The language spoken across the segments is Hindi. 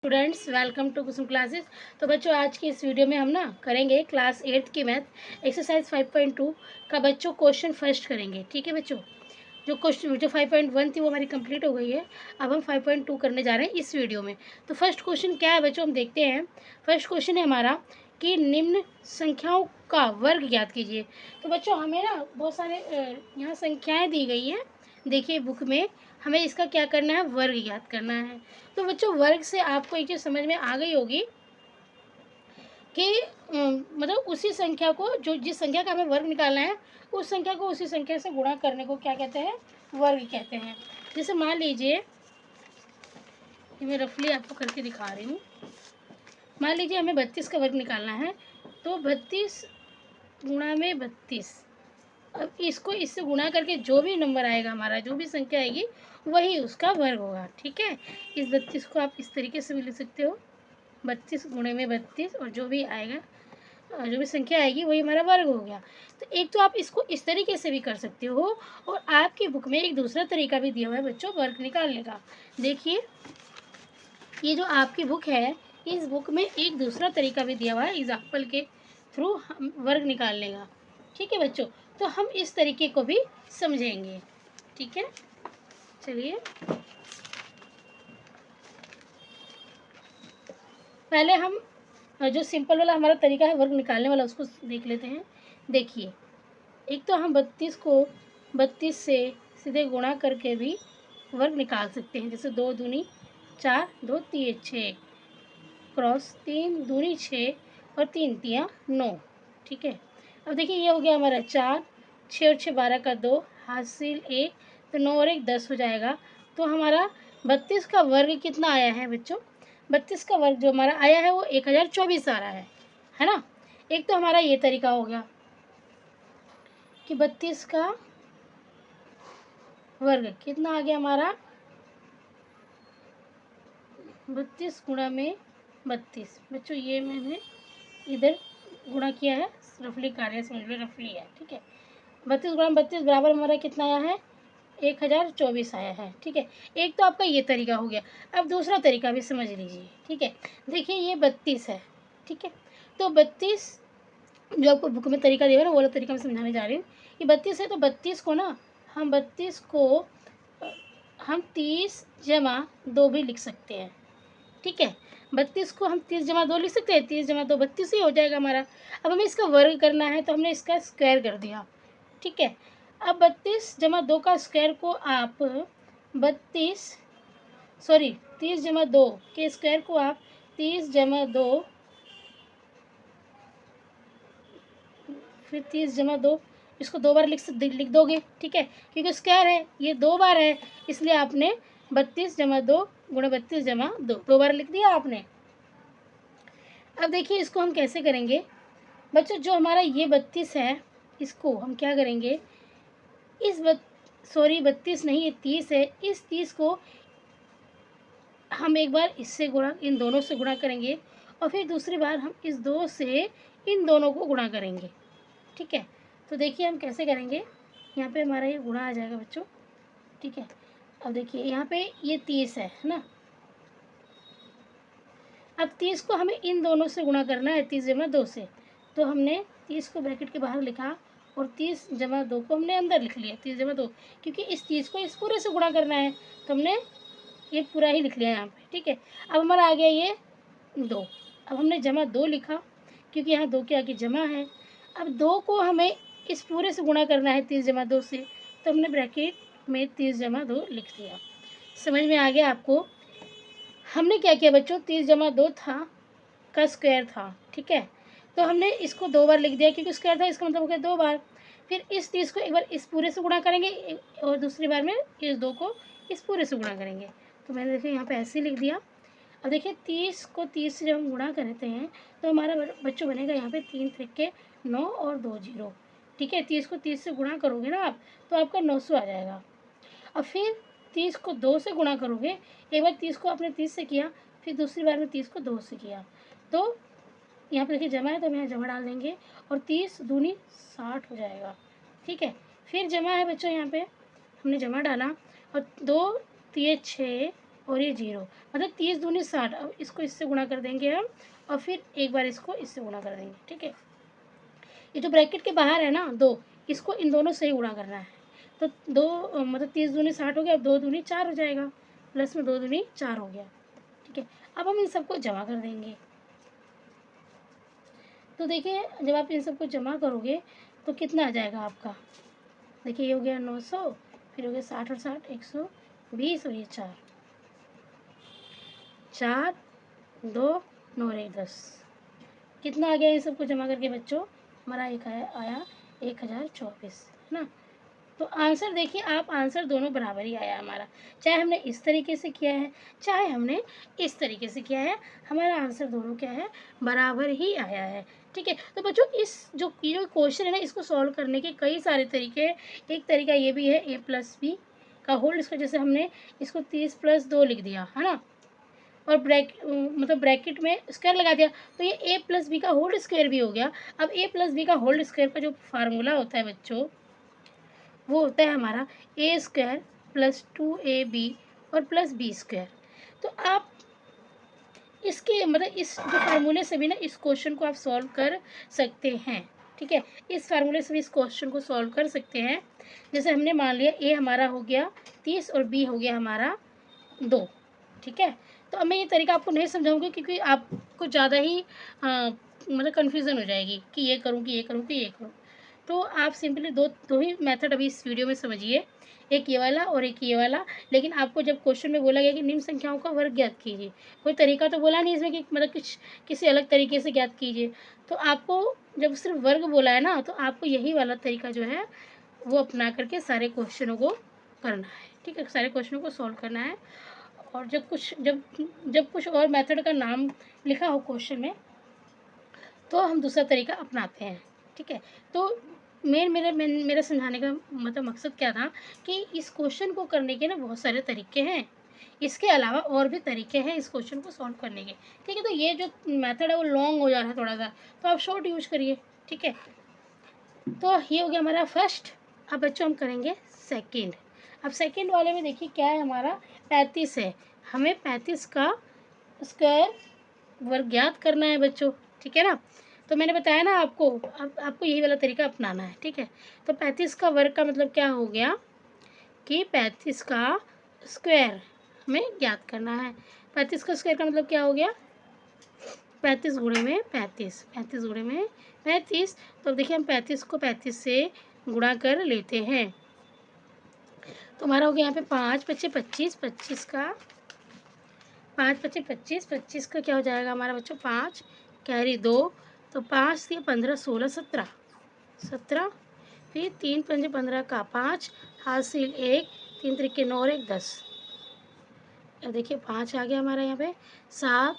Students, welcome to Kusum classes. तो बच्चों, आज की इस वीडियो में हम ना करेंगे क्लास 8 की मैथ एक्सरसाइज 5.2 का बच्चों क्वेश्चन फर्स्ट करेंगे। ठीक है बच्चों, जो 5.1 थी वो हमारी कंप्लीट हो गई है। अब हम 5.2 करने जा रहे हैं इस वीडियो में। तो फर्स्ट क्वेश्चन क्या है बच्चों, हम देखते हैं। फर्स्ट क्वेश्चन है हमारा कि निम्न संख्याओं का वर्ग ज्ञात कीजिए। तो बच्चों, हमें ना बहुत सारे यहाँ संख्याएं दी गई हैं। देखिए बुक में, हमें इसका क्या करना है, वर्ग ज्ञात करना है। तो बच्चों, वर्ग से आपको एक चीज़ समझ में आ गई होगी कि मतलब उसी संख्या को, जो जिस संख्या का हमें वर्ग निकालना है, उस संख्या को उसी संख्या से गुणा करने को क्या कहते हैं, वर्ग कहते हैं। जैसे मान लीजिए, मैं रफली आपको करके दिखा रही हूँ। मान लीजिए हमें 32 का वर्ग निकालना है, तो 32 गुणा में 32। अब इसको इससे गुणा करके जो भी नंबर आएगा हमारा, जो भी संख्या आएगी, वही उसका वर्ग होगा। ठीक है, इस 32 को आप इस तरीके से भी लिख सकते हो, 32 गुणे में 32, और जो भी आएगा, जो भी संख्या आएगी वही हमारा वर्ग हो गया। तो एक तो आप इसको इस तरीके से भी कर सकते हो, और आपकी बुक में एक दूसरा तरीका भी दिया हुआ है बच्चों वर्ग निकालने का। देखिए, ये जो आपकी बुक है, इस बुक में एक दूसरा तरीका भी दिया हुआ है एग्जाम्पल के थ्रू हम वर्ग निकालने का। ठीक है बच्चों, तो हम इस तरीके को भी समझेंगे। ठीक है, चलिए पहले हम जो सिंपल वाला हमारा तरीका है वर्ग निकालने वाला, उसको देख लेते हैं। देखिए, एक तो हम 32 को 32 से सीधे गुणा करके भी वर्ग निकाल सकते हैं। जैसे 2 दूनी 4, 2 तिये 6, क्रॉस 3 दूनी 6 और 3 तिया 9। ठीक है, अब देखिए ये हो गया हमारा 4, 6 और 6 12 का 2, हासिल 1, तो 9 और 1 10 हो जाएगा। तो हमारा 32 का वर्ग कितना आया है बच्चों, 32 का वर्ग जो हमारा आया है वो 1024 आ रहा है ना। एक तो हमारा ये तरीका हो गया कि 32 का वर्ग कितना आ गया हमारा, 32 गुणा में 32। बच्चों, ये मैंने इधर गुणा किया है, रफली कार्य समझ लो, रफली है। ठीक है, 32 गुणा 32 बराबर हमारा कितना आया है, 1024 आया है। ठीक है, एक तो आपका ये तरीका हो गया। अब दूसरा तरीका भी समझ लीजिए। ठीक है, देखिए ये 32 है। ठीक है, तो 32 जो आपको बुक में तरीका दिया है ना, वो वाला तरीका मैं समझाने जा रही हूँ। कि 32 है, तो 32 को ना हम 32 को हम 30 जमा 2 भी लिख सकते हैं। ठीक है, 32 को हम 30 जमा 2 लिख सकते हैं, 30 जमा 2 32 ही हो जाएगा हमारा। अब हमें इसका वर्ग करना है, तो हमने इसका स्क्वायर कर दिया। ठीक है, अब 32 जमा 2 का स्क्वायर को आप 30 जमा 2 के स्क्वायर को आप 30 जमा 2, फिर 30 जमा 2, इसको 2 बार लिख दोगे। ठीक है, क्योंकि स्क्वायर है, ये 2 बार है, इसलिए आपने 32 जमा 2 गुणा 32 जमा 2 बार लिख दिया आपने। अब देखिए इसको हम कैसे करेंगे बच्चों, जो हमारा ये 32 है, इसको हम क्या करेंगे, 32 नहीं, ये 30 है, इस 30 को हम एक बार इससे गुणा, इन दोनों से गुणा करेंगे, और फिर दूसरी बार हम इस 2 से इन दोनों को गुणा करेंगे। ठीक है, तो देखिए हम कैसे करेंगे। यहाँ पे हमारा ये गुणा आ जाएगा बच्चों। ठीक है, अब देखिए यहाँ पे ये 30 है ना। अब 30 को हमें इन दोनों से गुणा करना है, 30 जमा 2 से। तो हमने 30 को ब्रैकेट के बाहर लिखा, और 30 जमा 2 को हमने अंदर लिख लिया, 30 जमा 2, क्योंकि इस 30 को इस पूरे से गुणा करना है, तो हमने ये पूरा ही लिख लिया यहाँ पे। ठीक है, अब हमारा आ गया ये 2। अब हमने जमा 2 लिखा, क्योंकि यहाँ 2 के आगे जमा है। अब 2 को हमें इस पूरे से गुणा करना है 30 जमा 2 से, तो हमने ब्रैकेट में 30 जमा 2 लिख दिया। समझ में आ गया आपको। हमने क्या किया बच्चों, 30 जमा 2 था का स्क्वायर था। ठीक है, तो हमने इसको 2 बार लिख दिया, क्योंकि स्क्वायर था, इसका मतलब हो गया 2 बार। फिर इस 30 को एक बार इस पूरे से गुणा करेंगे, और दूसरी बार में इस 2 को इस पूरे से गुणा करेंगे। तो मैंने देखिए यहाँ पे ऐसे लिख दिया। अब देखिए 30 को 30 से जब हम गुणा करते हैं, तो हमारा बच्चों बनेगा यहाँ पे 3 त्रिके 9 और 2 0। ठीक है, 30 को 30 से गुणा करोगे ना आप, तो आपका 900 आ जाएगा। और फिर 30 को 2 से गुणा करोगे, एक बार 30 को आपने 30 से किया, फिर दूसरी बार में 30 को 2 से किया, तो यहाँ पे देखिए जमा है, तो हम यहाँ जमा डाल देंगे, और 30 दूनी 60 हो जाएगा। ठीक है, फिर जमा है बच्चों, यहाँ पे हमने जमा डाला, और 2 तिये 6 और ये 0, मतलब 30 दूनी 60। अब इसको इससे गुणा कर देंगे हम, और फिर एक बार इसको इससे गुणा कर देंगे। ठीक है, ये जो ब्रैकेट के बाहर है ना 2, इसको इन दोनों से ही गुणा करना है। तो 2 मतलब 30 दूनी 60 हो गया, अब 2 दूनी 4 हो जाएगा, प्लस में 2 दूनी 4 हो गया। ठीक है, अब हम इन सबको जमा कर देंगे। तो देखिए जब आप इन सबको जमा करोगे तो कितना आ जाएगा आपका, देखिए ये हो गया 900, फिर हो गया 60 और 60 120, और ये 4 4 2 9 और 1 10, कितना आ गया इन सबको जमा करके बच्चों, हमारा एक आया 1024, है ना। तो आंसर देखिए आप, आंसर दोनों बराबर ही आया हमारा, चाहे हमने इस तरीके से किया है चाहे हमने इस तरीके से किया है, हमारा आंसर दोनों क्या है, बराबर ही आया है। ठीक है, तो बच्चों इस जो ये क्वेश्चन है ना, इसको सॉल्व करने के कई सारे तरीके हैं। एक तरीका ये भी है a+b का होल स्क्वायर, जैसे हमने इसको 30 + 2 लिख दिया है ना, और मतलब ब्रैकेट में स्क्वायर लगा दिया, तो ये a+b का होल स्क्वायर भी हो गया। अब a+b का होल स्क्वायर का जो फार्मूला होता है बच्चों, वो होता है हमारा a² + 2ab और +b²। तो आप इसके मतलब इस जो फार्मूले से भी ना इस क्वेश्चन को आप सॉल्व कर सकते हैं। ठीक है, इस फार्मूले से भी इस क्वेश्चन को सॉल्व कर सकते हैं। जैसे हमने मान लिया a हमारा हो गया 30 और b हो गया हमारा 2। ठीक है, तो अब मैं ये तरीका आपको नहीं समझाऊंगी क्योंकि आपको ज़्यादा ही मतलब कन्फ्यूज़न हो जाएगी कि ये करूँ कि ये करूँ कि ये करूँ। तो आप सिंपली दो ही मेथड अभी इस वीडियो में समझिए, एक ये वाला और एक ये वाला। लेकिन आपको जब क्वेश्चन में बोला गया कि निम्न संख्याओं का वर्ग ज्ञात कीजिए, कोई तरीका तो बोला नहीं इसमें कि मतलब किसी अलग तरीके से ज्ञात कीजिए, तो आपको जब सिर्फ वर्ग बोला है ना, तो आपको यही वाला तरीका जो है वो अपना करके सारे क्वेश्चनों को करना है। ठीक है, सारे क्वेश्चनों को सॉल्व करना है। और जब कुछ और मेथड का नाम लिखा हो क्वेश्चन में, तो हम दूसरा तरीका अपनाते हैं। ठीक है, तो मेरा समझाने का मतलब मकसद क्या था कि इस क्वेश्चन को करने के ना बहुत सारे तरीके हैं, इसके अलावा और भी तरीके हैं इस क्वेश्चन को सॉल्व करने के। ठीक है, तो ये जो मेथड है वो लॉन्ग हो जा रहा है थोड़ा सा, तो आप शॉर्ट यूज करिए। ठीक है, तो ये हो गया हमारा फर्स्ट। अब बच्चों हम करेंगे सेकेंड। अब सेकेंड वाले में देखिए क्या है, हमारा 35 है, हमें 35 का स्क्वायर वर्ग ज्ञात करना है बच्चों। ठीक है ना, तो मैंने बताया ना आपको, अब आपको यही वाला तरीका अपनाना है। ठीक है, तो 35 का वर्ग का मतलब क्या हो गया कि 35 का स्क्वायर हमें ज्ञात करना है। 35 का स्क्वायर का मतलब क्या हो गया, 35 गुणे में 35, 35 गुणे में 35। तो अब देखिए हम 35 को 35 से गुणा कर लेते हैं, तो हमारा हो गया यहाँ पे 5 × 5 = 25, 25 का 5 × 5 = 25, 25 का क्या हो जाएगा हमारा बच्चों 5 कैरी 2, तो 5 × 15 16 17 17, फिर 3 × 5 15 का 5 हासिल 1, 3 × 3 9 और 1 10। अब देखिए 5 आ गया हमारा यहाँ पे, 7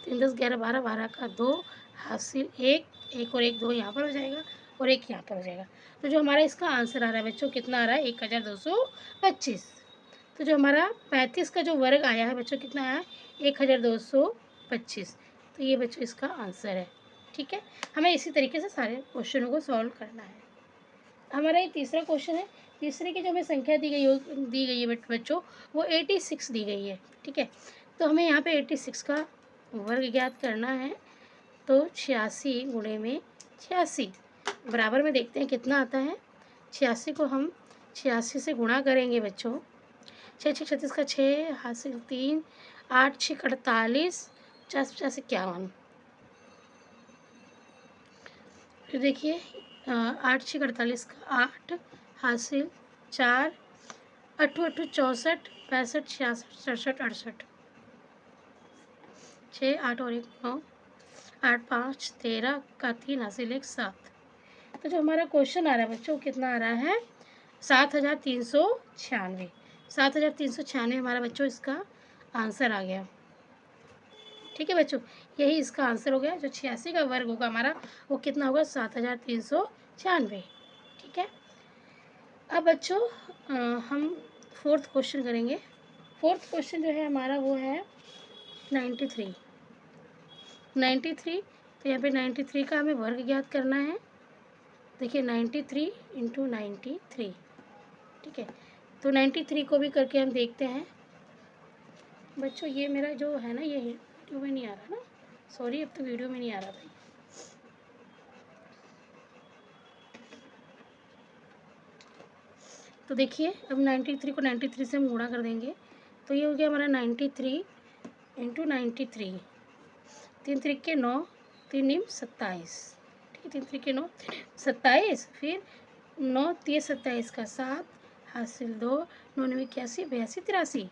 3 10 11 12 12 का 2 हासिल 1, 1 और 1 2 यहाँ पर हो जाएगा और 1 यहाँ पर हो जाएगा। तो जो हमारा इसका आंसर आ रहा है बच्चों कितना आ रहा है 1225। तो जो हमारा 35 का जो वर्ग आया है बच्चों कितना आया है 1225। तो ये बच्चों इसका आंसर है। ठीक है, हमें इसी तरीके से सारे क्वेश्चनों को सॉल्व करना है। हमारा ये तीसरा क्वेश्चन है, तीसरे की जो हमें संख्या दी गई है बच्चों वो 86 दी गई है। ठीक है, तो हमें यहाँ पे 86 का वर्ग ज्ञात करना है, तो 86 गुणे में 86 बराबर में देखते हैं कितना आता है। 86 को हम 86 से गुणा करेंगे बच्चों, 6 6 36 का 6 हासिल 3, 8 6 48, 50 50 51। फिर देखिए 8 6 48 का 8 हासिल 4, 8 8 64, 65 66 67 68, 6 8 और 1 9, 8 5 13 का 3 हासिल 1 7। तो जो हमारा क्वेश्चन आ रहा है बच्चों कितना आ रहा है 7396। 7396 हमारा बच्चों इसका आंसर आ गया। ठीक है बच्चों, यही इसका आंसर हो गया। जो 86 का वर्ग होगा हमारा वो कितना होगा 7396। ठीक है, अब बच्चों हम फोर्थ क्वेश्चन करेंगे। फोर्थ क्वेश्चन जो है हमारा वो है 93। 93, तो यहाँ पे 93 का हमें वर्ग ज्ञात करना है। देखिए 93 × 93। ठीक है, तो 93 को भी करके हम देखते हैं। बच्चों ये मेरा जो है ना, ये वीडियो में नहीं आ रहा ना, सॉरी, अब तो वीडियो में नहीं आ रहा भाई। तो देखिए अब 93 को 93 से हम गुणा कर देंगे, तो ये हो गया हमारा 93 इंटू 93, 3 3 9, 3 27, ठीक है, 3 3 9 27, फिर 9 3 27 का 7, हासिल 2, 9 9 81 82 83,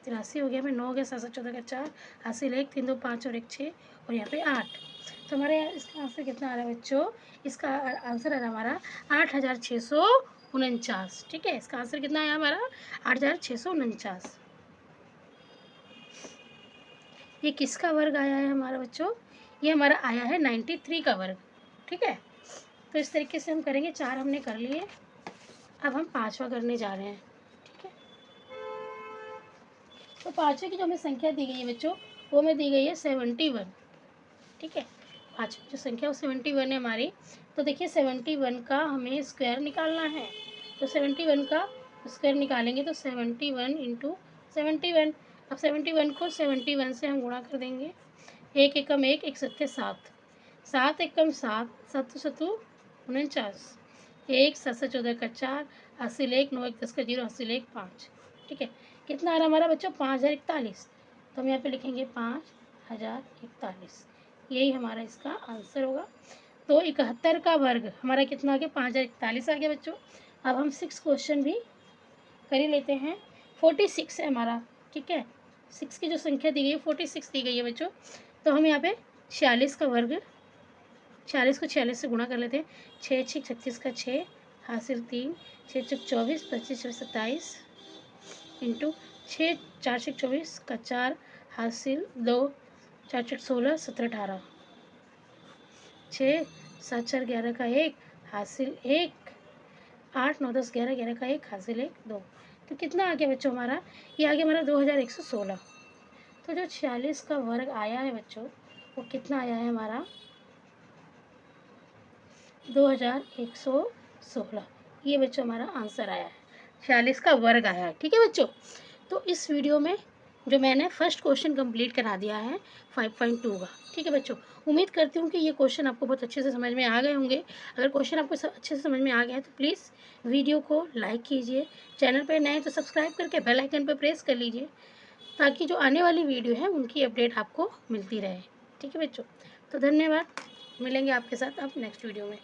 83 हो गया, फिर 9 हो गया, 7 7 14 का 4, हासिल 1, 3 2 5 और 1 6, और यहाँ पे 8। तो हमारे यहाँ इसका आंसर कितना आ रहा है बच्चों? इसका आंसर आ रहा है हमारा 8649। ठीक है, इसका आंसर कितना आया हमारा? 8649। ये किसका वर्ग आया है हमारा बच्चों? ये हमारा आया है 93 का वर्ग। ठीक है, तो इस तरीके से हम करेंगे। 4 हमने कर लिए, अब हम 5वां करने जा रहे हैं। ठीक है, तो 5वें की जो हमें संख्या दी गई है बच्चों, वो हमें दी गई है 71। ठीक है, 5वें जो संख्या वो 71 है हमारी। तो देखिए 71 का हमें स्क्वायर निकालना है, तो 71 का स्क्वायर निकालेंगे तो 71 इंटू 71। अब 71 को 71 से हम गुणा कर देंगे। 1 एकम 1, 1 सत्ते 7, 7 एकम 7, 7 सत्तू 49, 1 7 7 14 का 4, हासिल 1, 9 1 10 का 0, हासिल 1 5। ठीक है, कितना आ रहा हमारा बच्चों? 5041। तो हम यहाँ पे लिखेंगे 5041, यही हमारा इसका आंसर होगा। तो 71 का वर्ग हमारा कितना आ गया? 5041 आ गया बच्चों। अब हम 6 क्वेश्चन भी कर ही लेते हैं। 46 है हमारा। ठीक है, 6 की जो संख्या दी गई है 46 दी गई है बच्चों। तो हम यहाँ पे 46 का वर्ग, 46 को 46 से गुणा कर लेते हैं। 6 6 36 का 6, हासिल 3, 6 6 24, 25 27 इंटू 6 4 6 24 का 4, हासिल 2, 4 6 16 17 18, 6 7 4 11 का 1, हासिल 1, 8 9 10 11 11 का 1, हासिल 1 2। तो कितना आ गया बच्चों हमारा? ये आ गया हमारा 2116। तो जो 46 का वर्ग आया है बच्चों, वो कितना आया है हमारा? 2116। ये बच्चों हमारा आंसर आया है, 46 का वर्ग आया है। ठीक है बच्चों, तो इस वीडियो में जो मैंने फर्स्ट क्वेश्चन कंप्लीट करा दिया है 5.2 का। ठीक है बच्चों, उम्मीद करती हूँ कि ये क्वेश्चन आपको बहुत अच्छे से समझ में आ गए होंगे। अगर क्वेश्चन आपको अच्छे से समझ में आ गया है तो प्लीज़ वीडियो को लाइक कीजिए, चैनल पर नए तो सब्सक्राइब करके बेल आइकन पर प्रेस कर लीजिए, ताकि जो आने वाली वीडियो है उनकी अपडेट आपको मिलती रहे। ठीक है बच्चों, तो धन्यवाद, मिलेंगे आपके साथ अब नेक्स्ट वीडियो में।